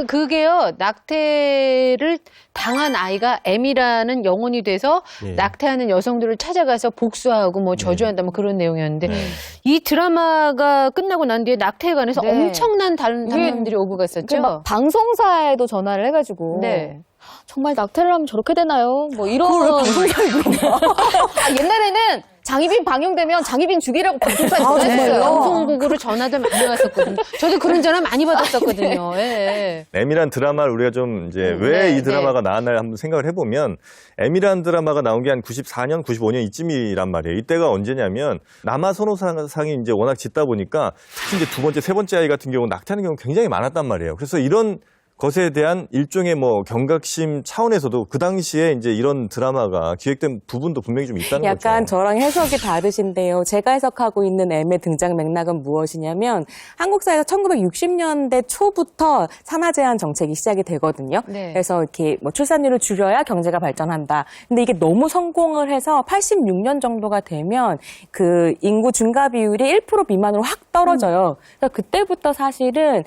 그게요, 낙태를 당한 아이가 M이라는 영혼이 돼서 네. 낙태하는 여성들을 찾아가서 복수하고 뭐 저주한다 뭐 그런 내용이었는데 이 드라마가 끝나고 난 뒤에 낙태에 관해서 네. 엄청난 다른 담론들이 오고 갔었죠. 막 방송사에도 전화를 해가지고 네. 정말 낙태를 하면 저렇게 되나요? 뭐 이런 방송사에 옛날에는 장희빈 방영되면 장희빈 죽이라고 방송사에 전화했어요. 방송국으로 전화들 많이 왔었거든요. 저도 그런 전화 많이 받았었거든요. 예. M이란 드라마를 우리가 좀 이제 왜 네, 이 드라마가 나왔나 한번 생각을 해보면 M이란 드라마가 나온 게 한 94년, 95년 이쯤이란 말이에요. 이때가 언제냐면 남아 선호상이 이제 워낙 짙다 보니까 특히 이제 두 번째, 세 번째 아이 같은 경우는 낙태하는 경우가 굉장히 많았단 말이에요. 그래서 이런 것에 대한 일종의 뭐 경각심 차원에서도 그 당시에 이제 이런 드라마가 기획된 부분도 분명히 좀 있다는 거죠. 약간 저랑 해석이 다르신데요. 제가 해석하고 있는 M의 등장 맥락은 무엇이냐면 한국 사회에서 1960년대 초부터 산하 제한 정책이 시작이 되거든요. 네. 그래서 이렇게 뭐 출산율을 줄여야 경제가 발전한다. 근데 이게 너무 성공을 해서 86년 정도가 되면 그 인구 증가 비율이 1% 미만으로 확 떨어져요. 그래서 그때부터 사실은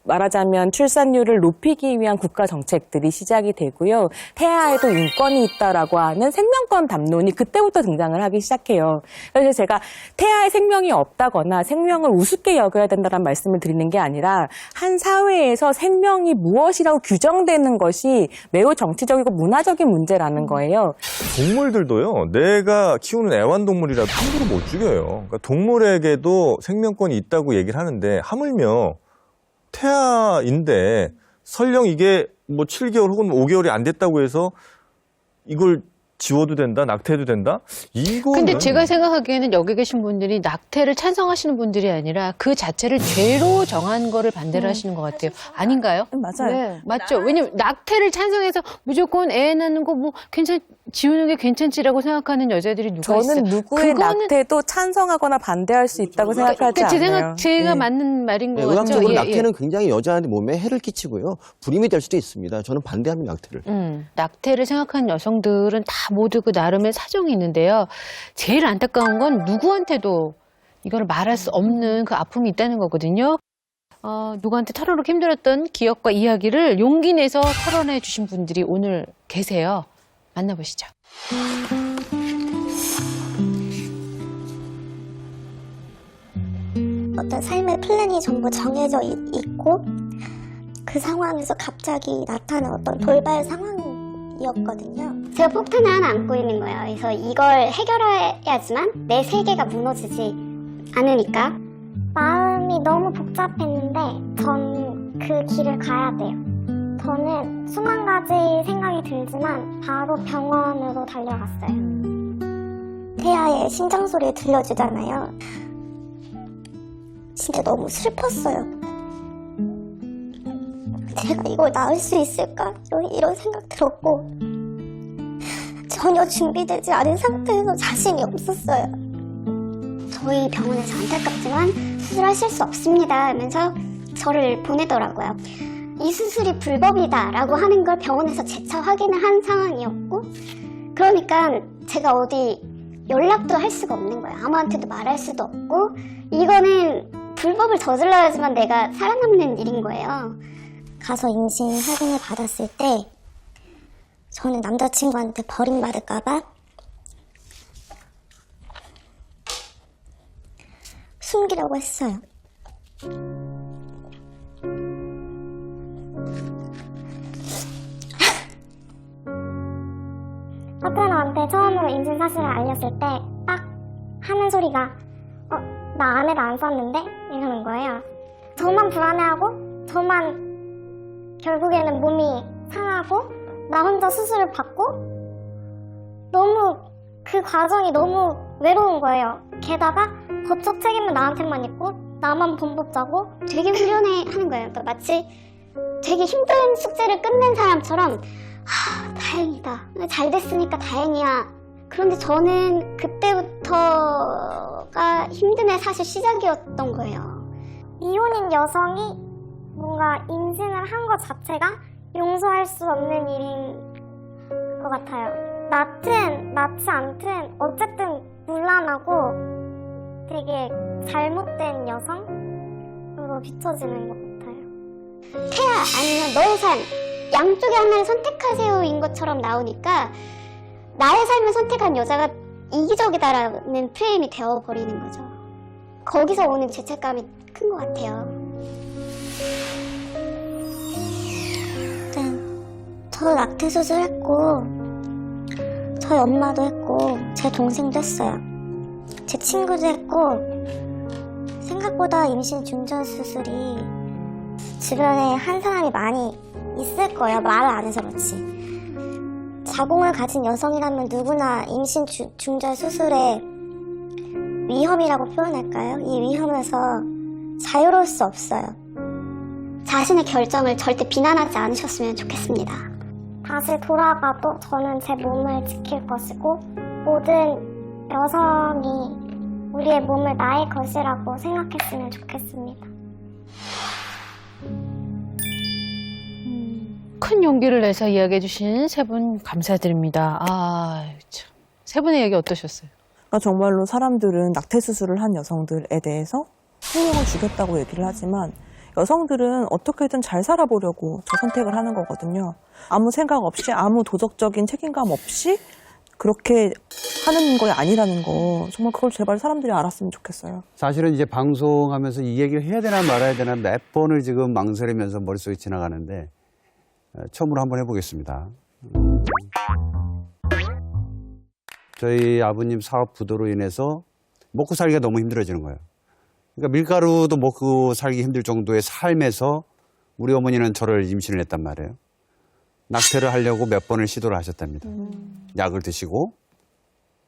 말하자면 출산율을 높이기 위한 국가 정책들이 시작이 되고요. 태아에도 인권이 있다라고 하는 생명권 담론이 그때부터 등장을 하기 시작해요. 그래서 제가 태아의 생명이 없다거나 생명을 우습게 여겨야 된다는 말씀을 드리는 게 아니라 한 사회에서 생명이 무엇이라고 규정되는 것이 매우 정치적이고 문화적인 문제라는 거예요. 동물들도요, 내가 키우는 애완동물이라도 함부로 못 죽여요. 그러니까 동물에게도 생명권이 있다고 얘기를 하는데, 하물며 태아인데, 설령 이게 뭐 7개월 혹은 5개월이 안 됐다고 해서 이걸 지워도 된다, 낙태해도 된다? 이거는. 근데 제가 생각하기에는 여기 계신 분들이 낙태를 찬성하시는 분들이 아니라 그 자체를 죄로 정한 거를 반대를 하시는 것 같아요. 아닌가요? 맞아요. 네. 맞죠? 왜냐면 낙태를 찬성해서 무조건 애 낳는 거 뭐 지우는 게 괜찮지라고 생각하는 여자들이 누가 있어요? 저는 누구의 그거는 낙태도 찬성하거나 반대할 수 있다고 생각하지 않아요. 제가 예. 맞는 말인 것 같죠? 의학적으로 예, 예. 낙태는 굉장히 여자한테 몸에 해를 끼치고요. 불임이 될 수도 있습니다. 저는 반대합니다, 낙태를. 낙태를 생각하는 여성들은 다 모두 그 나름의 사정이 있는데요. 제일 안타까운 건 누구한테도 이걸 말할 수 없는 그 아픔이 있다는 거거든요. 누구한테 털어놓기 힘들었던 기억과 이야기를 용기 내서 털어내 주신 분들이 오늘 계세요. 만나보시죠. 어떤 삶의 플랜이 전부 정해져 있고 그 상황에서 갑자기 나타난 어떤 돌발 상황이었거든요. 제가 폭탄을 하나 안고 있는 거예요. 그래서 이걸 해결해야지만 내 세계가 무너지지 않으니까. 마음이 너무 복잡했는데 전 그 길을 가야 돼요. 저는 수만 가지 생각이 들지만 바로 병원으로 달려갔어요. 태아의 심장 소리 들려주잖아요. 진짜 너무 슬펐어요. 제가 이걸 낳을 수 있을까? 이런 생각 들었고 전혀 준비되지 않은 상태에서 자신이 없었어요. 저희 병원에서 안타깝지만 수술하실 수 없습니다 하면서 저를 보내더라고요. 이 수술이 불법이다 라고 하는 걸 병원에서 재차 확인을 한 상황이었고, 그러니까 제가 어디 연락도 할 수가 없는 거예요. 아무한테도 말할 수도 없고, 이거는 불법을 저질러야지만 내가 살아남는 일인 거예요. 가서 임신 확인을 받았을 때 저는 남자친구한테 버림받을까봐 숨기려고 했어요. 파트너한테 처음으로 임신 사실을 알렸을 때 딱 하는 소리가 나 안에도 안 썼는데? 이러는 거예요. 저만 불안해하고 저만 결국에는 몸이 상하고 나 혼자 수술을 받고 너무 그 과정이 너무 외로운 거예요. 게다가 법적 책임은 나한테만 있고 나만 범법 자고 되게 후련해하는 거예요. 마치 되게 힘든 숙제를 끝낸 사람처럼 다행이다. 잘 됐으니까 다행이야. 그런데 저는 그때부터가 힘듦의 사실 시작이었던 거예요. 이혼인 여성이 뭔가 임신을 한 것 자체가 용서할 수 없는 일인 것 같아요. 낳든 낳지 않든 어쨌든 문란하고 되게 잘못된 여성으로 비춰지는 것 같아요. 태아 아니면 너의 삶 양쪽에 하나를 선택하세요인 것처럼 나오니까 나의 삶을 선택한 여자가 이기적이다라는 프레임이 되어버리는 거죠. 거기서 오는 죄책감이 큰 것 같아요. 저 낙태 수술했고 저희 엄마도 했고 제 동생도 했어요. 제 친구도 했고 생각보다 임신 중절 수술이 주변에 한 사람이 많이 있을 거예요. 말을 안 해서 그렇지. 자궁을 가진 여성이라면 누구나 임신 중절 수술의 위험이라고 표현할까요? 이 위험에서 자유로울 수 없어요. 자신의 결정을 절대 비난하지 않으셨으면 좋겠습니다. 다시 돌아가도 저는 제 몸을 지킬 것이고 모든 여성이 우리의 몸을 나의 것이라고 생각했으면 좋겠습니다. 큰 용기를 내서 이야기해 주신 세 분 감사드립니다. 참. 세 분의 얘기 어떠셨어요? 그러니까 정말로 사람들은 낙태 수술을 한 여성들에 대해서 생명을 주겠다고 얘기를 하지만 여성들은 어떻게든 잘 살아보려고 저 선택을 하는 거거든요. 아무 생각 없이 아무 도덕적인 책임감 없이 그렇게 하는 거 아니라는 거 정말 그걸 제발 사람들이 알았으면 좋겠어요. 사실은 이제 방송하면서 이 얘기를 해야 되나 말아야 되나 몇 번을 지금 망설이면서 머릿속에 지나가는데 처음으로 한번 해보겠습니다. 저희 아버님 사업 부도로 인해서 먹고 살기가 너무 힘들어지는 거예요. 그러니까 밀가루도 먹고 살기 힘들 정도의 삶에서 우리 어머니는 저를 임신을 했단 말이에요. 낙태를 하려고 몇 번을 시도를 하셨답니다. 약을 드시고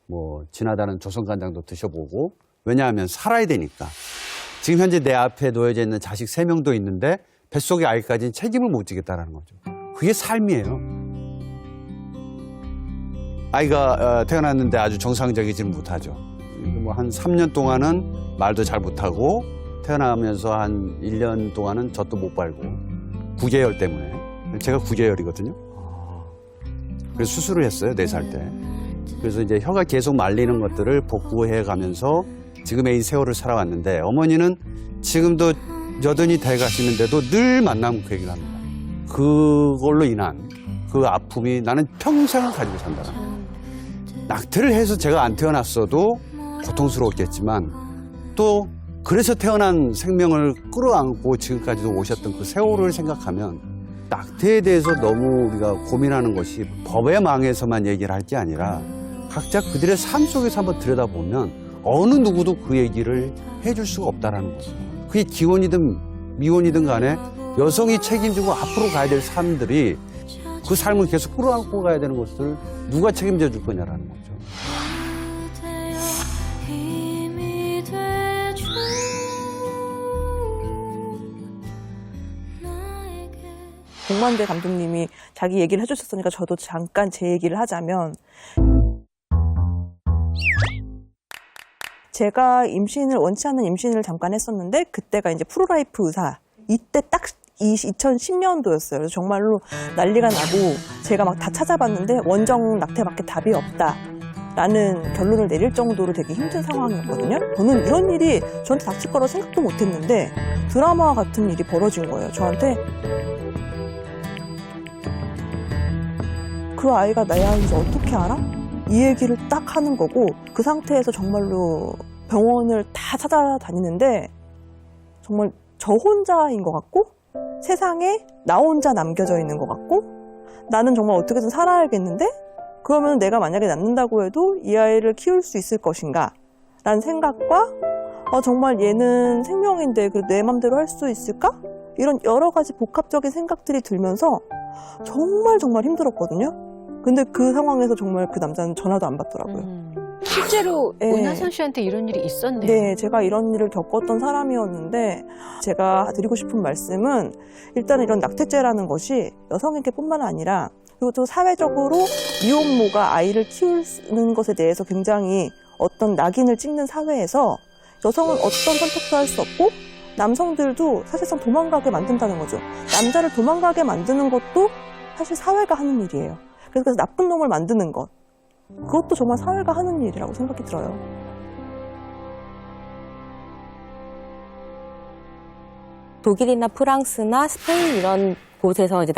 뭐 진하다는 조선간장도 드셔보고 왜냐하면 살아야 되니까. 지금 현재 내 앞에 놓여져 있는 자식 3명도 있는데 뱃속의 아이까지는 책임을 못 지겠다는 거죠. 그게 삶이에요. 아이가 태어났는데 아주 정상적이지는 못하죠. 뭐 한 3년 동안은 말도 잘 못하고 태어나면서 한 1년 동안은 젖도 못 발고 구제열 때문에. 제가 구제열이거든요. 그래서 수술을 했어요, 4살 때. 그래서 이제 혀가 계속 말리는 것들을 복구해 가면서 지금의 이 세월을 살아왔는데 어머니는 지금도 여전히 돼 가시는데도 늘 만나면 그 얘기를 합니다. 그걸로 인한 그 아픔이 나는 평생을 가지고 산다. 낙태를 해서 제가 안 태어났어도 고통스러웠겠지만 또 그래서 태어난 생명을 끌어안고 지금까지도 오셨던 그 세월을 생각하면 낙태에 대해서 너무 우리가 고민하는 것이 법의 망에서만 얘기를 할 게 아니라 각자 그들의 삶 속에서 한번 들여다보면 어느 누구도 그 얘기를 해줄 수가 없다라는 거죠. 그게 기혼이든 미혼이든 간에 여성이 책임지고 앞으로 가야 될 삶들이 그 삶을 계속 끌어안고 가야 되는 것을 누가 책임져 줄 거냐라는 거죠. 공만대 감독님이 자기 얘기를 해주셨으니까 저도 잠깐 제 얘기를 하자면 제가 임신을 원치 않는 임신을 잠깐 했었는데 그때가 이제 프로라이프 의사 이때 딱 2010년도였어요. 그래서 정말로 난리가 나고 제가 막 다 찾아봤는데 원정 낙태밖에 답이 없다라는 결론을 내릴 정도로 되게 힘든 상황이었거든요. 저는 이런 일이 저한테 닥칠 거라고 생각도 못했는데 드라마와 같은 일이 벌어진 거예요. 저한테 그 아이가 내 아이인지 어떻게 알아? 이 얘기를 딱 하는 거고 그 상태에서 정말로 병원을 다 찾아다니는데 정말 저 혼자인 것 같고 세상에 나 혼자 남겨져 있는 것 같고 나는 정말 어떻게든 살아야겠는데 그러면 내가 만약에 낳는다고 해도 이 아이를 키울 수 있을 것인가 라는 생각과 정말 얘는 생명인데 그래도 내 맘대로 할 수 있을까? 이런 여러 가지 복합적인 생각들이 들면서 정말 힘들었거든요. 근데 그 상황에서 정말 그 남자는 전화도 안 받더라고요. 실제로 네. 은하선 씨한테 이런 일이 있었네요. 네, 제가 이런 일을 겪었던 사람이었는데 제가 드리고 싶은 말씀은 일단은 이런 낙태죄라는 것이 여성에게 뿐만 아니라 그리고 또 사회적으로 미혼모가 아이를 키우는 것에 대해서 굉장히 어떤 낙인을 찍는 사회에서 여성은 어떤 선택도 할 수 없고 남성들도 사실상 도망가게 만든다는 거죠. 남자를 도망가게 만드는 것도 사실 사회가 하는 일이에요. 그래서 나쁜 놈을 만드는 것 그것도 정말 사회가 하는 일이라고 생각이 들어요. 독일이나 프랑스나 스페인 이런 곳에서 이제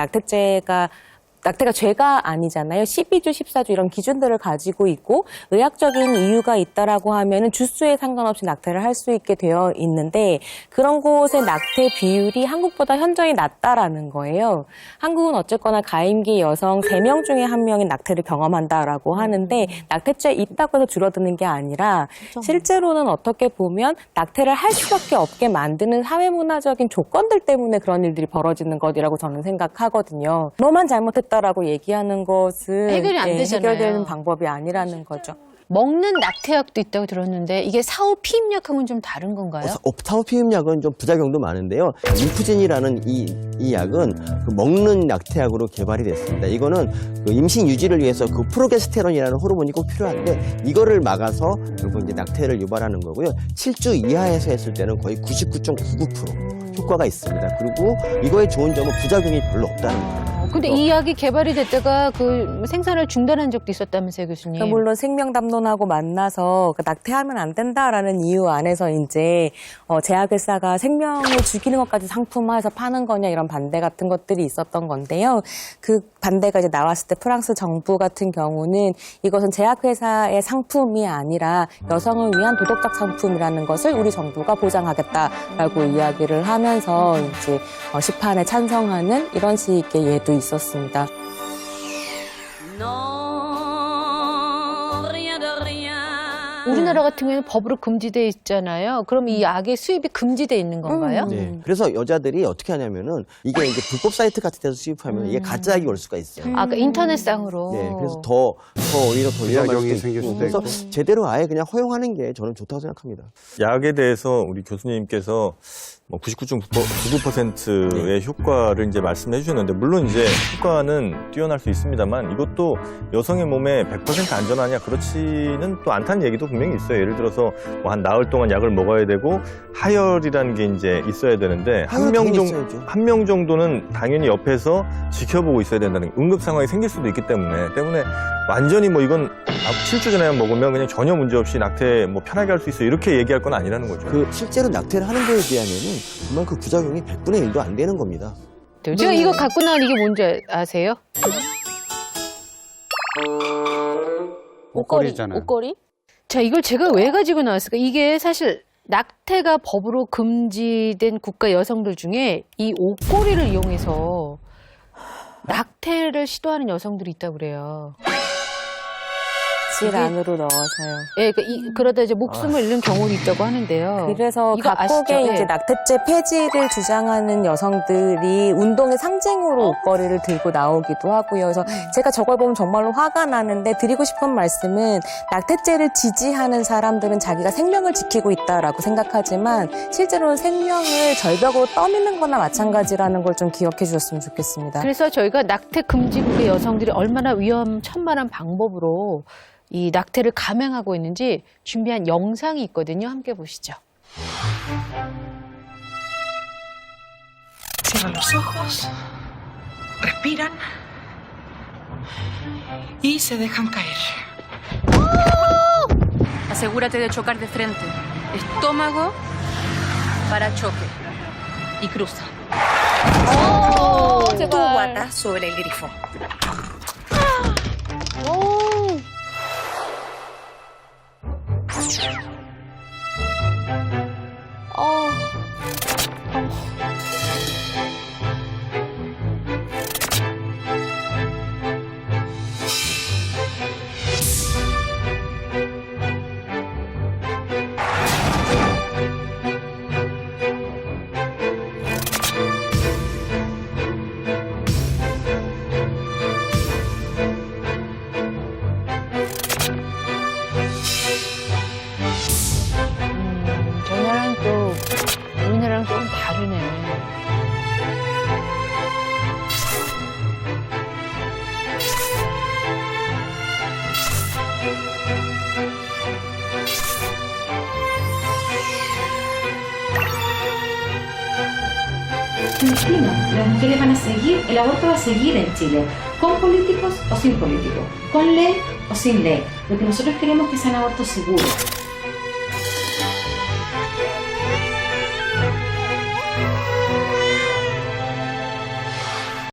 낙태가 죄가 아니잖아요. 12주, 14주 이런 기준들을 가지고 있고 의학적인 이유가 있다라고 하면은 주수에 상관없이 낙태를 할 수 있게 되어 있는데 그런 곳의 낙태 비율이 한국보다 현저히 낮다라는 거예요. 한국은 어쨌거나 가임기 여성 3명 중에 1명이 낙태를 경험한다라고 하는데 낙태죄 있다고 해서 줄어드는 게 아니라 실제로는 어떻게 보면 낙태를 할 수밖에 없게 만드는 사회문화적인 조건들 때문에 그런 일들이 벌어지는 것이라고 저는 생각하거든요. 너만 잘못했다라고 얘기하는 것은 해결이 안 되잖아요. 해결되는 방법이 아니라는 거죠. 먹는 낙태약도 있다고 들었는데 이게 사후 피임약하고는 좀 다른 건가요? 사후 피임약은 좀 부작용도 많은데요. 인프진이라는 이 약은 그 먹는 낙태약으로 개발이 됐습니다. 이거는 그 임신 유지를 위해서 그 프로게스테론이라는 호르몬이 꼭 필요한데 이거를 막아서 결국 이제 낙태를 유발하는 거고요. 7주 이하에서 했을 때는 거의 99.99% 효과가 있습니다. 그리고 이거의 좋은 점은 부작용이 별로 없다는 거예요. 근데 이 약이 개발이 됐다가 그 생산을 중단한 적도 있었다면서요, 교수님? 그러니까 물론 생명담론하고 만나서 낙태하면 안 된다라는 이유 안에서 이제 제약회사가 생명을 죽이는 것까지 상품화해서 파는 거냐 이런 반대 같은 것들이 있었던 건데요. 그 반대가 이제 나왔을 때 프랑스 정부 같은 경우는 이것은 제약회사의 상품이 아니라 여성을 위한 도덕적 상품이라는 것을 우리 정부가 보장하겠다라고 이야기를 하면서 이제 시판에 찬성하는 이런 식의 예도 있었습니다. 우리나라 같은 경우는 법으로 금지돼 있잖아요. 그럼 이 약의 수입이 금지돼 있는 건가요? 네. 그래서 여자들이 어떻게 하냐면은 이게 이제 불법 사이트 같은 데서 수입하면 이게 가짜약이 올 수가 있어요. 아, 그러니까 인터넷상으로. 네, 그래서 더 오히려 더 위험할 부작용이 수도 생길 있고. 수도 그래서 있고. 제대로 아예 그냥 허용하는 게 저는 좋다고 생각합니다. 약에 대해서 우리 교수님께서 뭐 99.99%의 효과를 이제 말씀해 주셨는데, 물론 이제 효과는 뛰어날 수 있습니다만 이것도 여성의 몸에 100% 안전하냐 그렇지는 또 않다는 얘기도 분명히 있어요. 예를 들어서 뭐 한 나흘 동안 약을 먹어야 되고 하혈이라는 게 이제 있어야 되는데 한 명 정도는 당연히 옆에서 지켜보고 있어야 된다는 응급 상황이 생길 수도 있기 때문에 완전히 뭐 이건 7주 전에 먹으면 그냥 전혀 문제 없이 낙태 뭐 편하게 할 수 있어 이렇게 얘기할 건 아니라는 거죠. 그 실제로 낙태를 하는 거에 비하면은 정말 그 부작용이 100분의 1도 안 되는 겁니다. 제가 이거 갖고 나온 이게 뭔지 아세요? 옷걸이잖아요. 옷걸이? 자, 이걸 제가 왜 가지고 나왔을까? 이게 사실 낙태가 법으로 금지된 국가 여성들 중에 이 옷걸이를 이용해서 낙태를 시도하는 여성들이 있다고 그래요. 질 안으로 넣어서요. 예, 그러다 이제 목숨을 잃는 경우도 있다고 하는데요. 그래서 이거 각국의 아시죠? 이제 예. 낙태죄 폐지를 주장하는 여성들이 운동의 상징으로 옷걸이를 들고 나오기도 하고요. 그래서 제가 저걸 보면 정말로 화가 나는데 드리고 싶은 말씀은 낙태죄를 지지하는 사람들은 자기가 생명을 지키고 있다라고 생각하지만 실제로는 생명을 절벽으로 떠미는 거나 마찬가지라는 걸 좀 기억해 주셨으면 좋겠습니다. 그래서 저희가 낙태 금지국의 여성들이 얼마나 위험천만한 방법으로 이 낙태를 감행하고 있는지 준비한 영상이 있거든요. 함께 보시죠. Cierran los ojos, respiran y se dejan caer. Asegúrate de chocar de frente. Estómago para choque. Y cruza. Tu guata sobre el grifo. 저 나라는 또 우리나라랑 조금 다르네. Las mujeres van a seguir, el aborto va a seguir en Chile, con políticos o sin políticos, con ley o sin ley. Lo que nosotros queremos es que sean abortos seguros.